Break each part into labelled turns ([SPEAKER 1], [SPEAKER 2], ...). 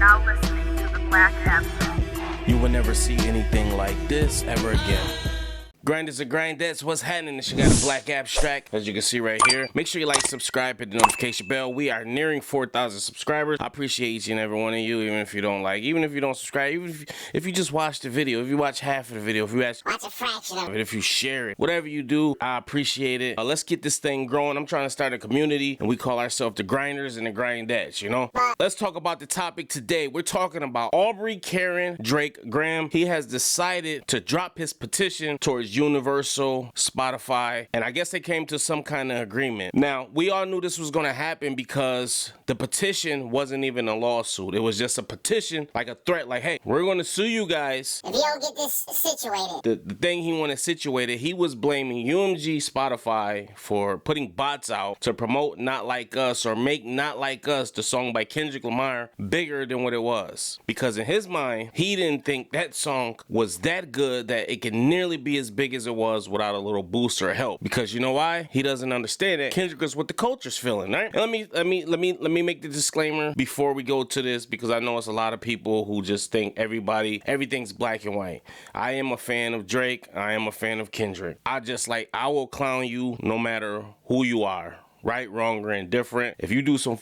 [SPEAKER 1] now listening to the Black Abstract.
[SPEAKER 2] You will never see anything like this ever again. Grinders and grindettes, what's happening? It's your guy, the Black Abstract, as you can see right here. Make sure you like, subscribe, hit the notification bell. We are nearing 4,000 subscribers. I appreciate each and every one of you, even if you don't like, even if you don't subscribe, even if you just watch the video, if you watch half of the video, if you watch
[SPEAKER 3] a fraction of
[SPEAKER 2] it, if you share it, whatever you do, I appreciate it. Let's get this thing growing. I'm trying to start a community, and we call ourselves the Grinders and the Grindettes, you know? Let's talk about the topic today. We're talking about Aubrey, Karen, Drake, Graham. He has decided to drop his petition towards Universal, Spotify, and I guess they came to some kind of agreement. Now, we all knew this was going to happen because the petition wasn't even a lawsuit. It was just a petition, like a threat, like, hey, we're going to sue you guys
[SPEAKER 3] if you don't get this situated.
[SPEAKER 2] The thing he wanted situated, he was blaming UMG Spotify for putting bots out to promote Not Like Us or make Not Like Us, the song by Kendrick Lamar, bigger than what it was. Because in his mind, he didn't think that song was that good that it could nearly be as big as it was without a little boost or help. Because you know why? He doesn't understand that Kendrick is what the culture's feeling, right? And let me make the disclaimer before we go to this, because I know it's a lot of people who just think everything's black and white. I am a fan of Drake. I am a fan of Kendrick. I will clown you no matter who you are. Right, wrong, or indifferent. If you do some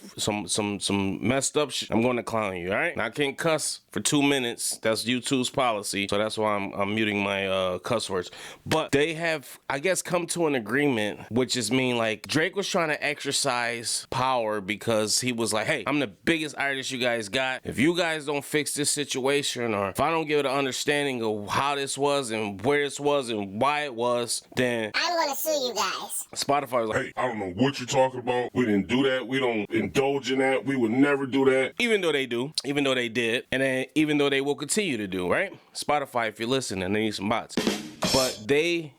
[SPEAKER 2] messed up shit, I'm going to clown you, all right? Now, I can't cuss for 2 minutes. That's YouTube's policy, so that's why I'm muting my cuss words. But they have, I guess, come to an agreement, which is mean like Drake was trying to exercise power because he was like, hey, I'm the biggest artist you guys got. If you guys don't fix this situation, or if I don't give it an understanding of how this was and where this was and why it was, then
[SPEAKER 3] I'm going to sue you guys.
[SPEAKER 2] Spotify was like,
[SPEAKER 4] hey, I don't know what you're talking about. We didn't do that. We don't indulge in that. We would never do that.
[SPEAKER 2] Even though they do, even though they did, and then even though they will continue to do, right? Spotify, if you're listening, they need some bots. But they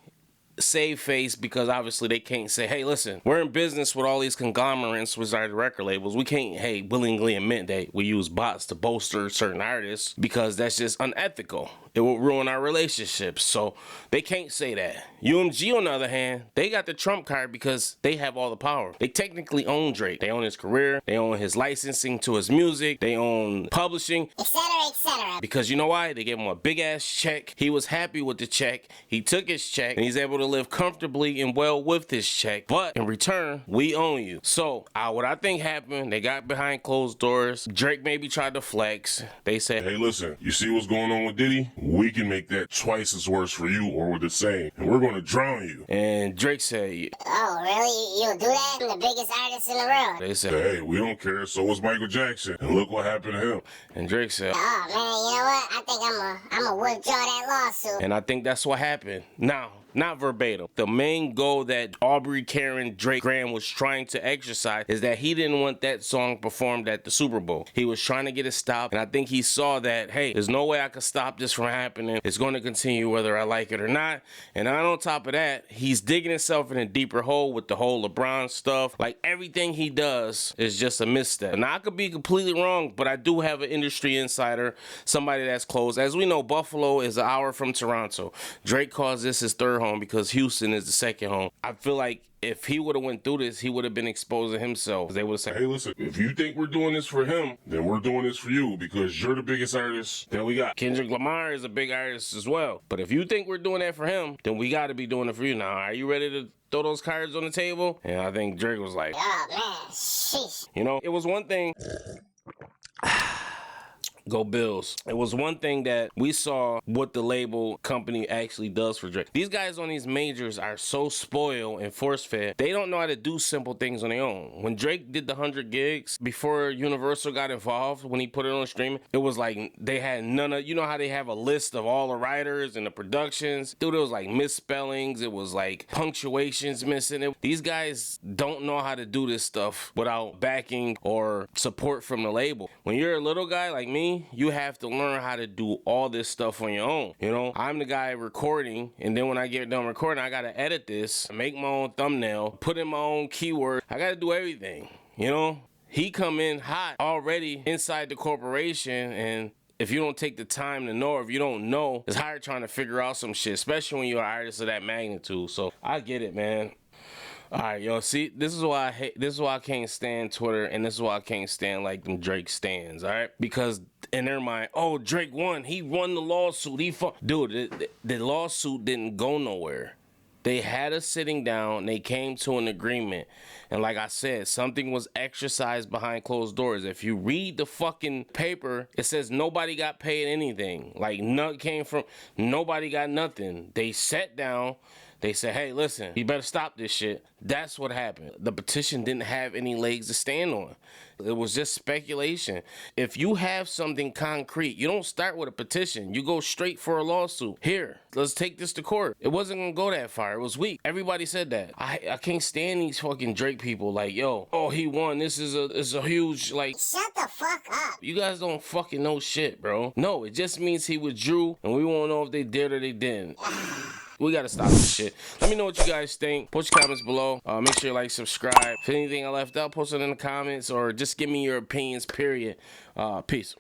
[SPEAKER 2] save face because obviously they can't say, hey, listen, we're in business with all these conglomerates, which are the record labels. We can't, hey, willingly admit that we use bots to bolster certain artists because that's just unethical. It will ruin our relationships. So they can't say that. UMG, on the other hand, they got the trump card because they have all the power. They technically own Drake. They own his career. They own his licensing to his music. They own publishing,
[SPEAKER 3] etc., etc.
[SPEAKER 2] Because you know why? They gave him a big ass check. He was happy with the check. He took his check and he's able to live comfortably and well with this check. But in return, we own you. So what I think happened, they got behind closed doors. Drake maybe tried to flex. They said,
[SPEAKER 4] hey, listen, you see what's going on with Diddy? We can make that twice as worse for you, or we're the same, and we're going to drown you.
[SPEAKER 2] And Drake said,
[SPEAKER 3] oh, really? You'll do that? I'm the biggest artist in the world.
[SPEAKER 2] They said,
[SPEAKER 4] hey, we don't care. So was Michael Jackson, and look what happened to him.
[SPEAKER 2] And Drake said,
[SPEAKER 3] oh, man, you know what? I think I'm gonna withdraw that lawsuit.
[SPEAKER 2] And I think that's what happened. Now, not verbatim. The main goal that Aubrey, Karen, Drake, Graham was trying to exercise is that he didn't want that song performed at the Super Bowl. He was trying to get it stopped, and I think he saw that, hey, there's no way I can stop this from happening. It's going to continue whether I like it or not. And on top of that, he's digging himself in a deeper hole with the whole LeBron stuff. Like, everything he does is just a misstep. Now, I could be completely wrong, but I do have an industry insider, somebody that's close. As we know, Buffalo is an hour from Toronto. Drake calls this his third home because Houston is the second home. I feel like if he would have went through this, he would have been exposing himself. They would have said,
[SPEAKER 4] hey, listen, if you think we're doing this for him, then we're doing this for you because you're the biggest artist that we got.
[SPEAKER 2] Kendrick Lamar is a big artist as well. But if you think we're doing that for him, then we got to be doing it for you. Now, are you ready to throw those cards on the table? And I think Drake was like,
[SPEAKER 3] oh, man, sheesh.
[SPEAKER 2] You know, it was one thing. Go Bills. It was one thing that we saw what the label company actually does for Drake. These guys on these majors are so spoiled and force-fed. They don't know how to do simple things on their own. When Drake did the 100 gigs before Universal got involved, when he put it on streaming, it was like they had none of, you know how they have a list of all the writers and the productions? Dude, it was like misspellings. It was like punctuations missing. These guys don't know how to do this stuff without backing or support from the label. When you're a little guy like me, you have to learn how to do all this stuff on your own. You know, I'm the guy recording, and then when I get done recording, I gotta edit this, make my own thumbnail, put in my own keyword. I gotta do everything, you know? He come in hot already inside the corporation, and if you don't take the time to know, or if you don't know, it's hard trying to figure out some shit, especially when you're an artist of that magnitude. So I get it, man. All right, yo, see, this is why I can't stand Twitter, and this is why I can't stand like them Drake stands, all right? Because in their mind, oh, Drake won. He won the lawsuit. Dude, the lawsuit didn't go nowhere. They had us sitting down. They came to an agreement. And like I said, something was exercised behind closed doors. If you read the fucking paper, it says nobody got paid anything. Like, nobody got nothing. They sat down. They said, hey, listen, you better stop this shit. That's what happened. The petition didn't have any legs to stand on. It was just speculation. If you have something concrete, you don't start with a petition. You go straight for a lawsuit. Here, let's take this to court. It wasn't gonna go that far. It was weak. Everybody said that. I can't stand these fucking Drake people like, yo, oh, he won. This is a huge, like...
[SPEAKER 3] Shut the fuck up.
[SPEAKER 2] You guys don't fucking know shit, bro. No, it just means he withdrew, and we won't know if they did or they didn't. We gotta stop this shit. Let me know what you guys think. Put your comments below. Make sure you like, subscribe. If anything I left out, post it in the comments or just give me your opinions, period. Peace.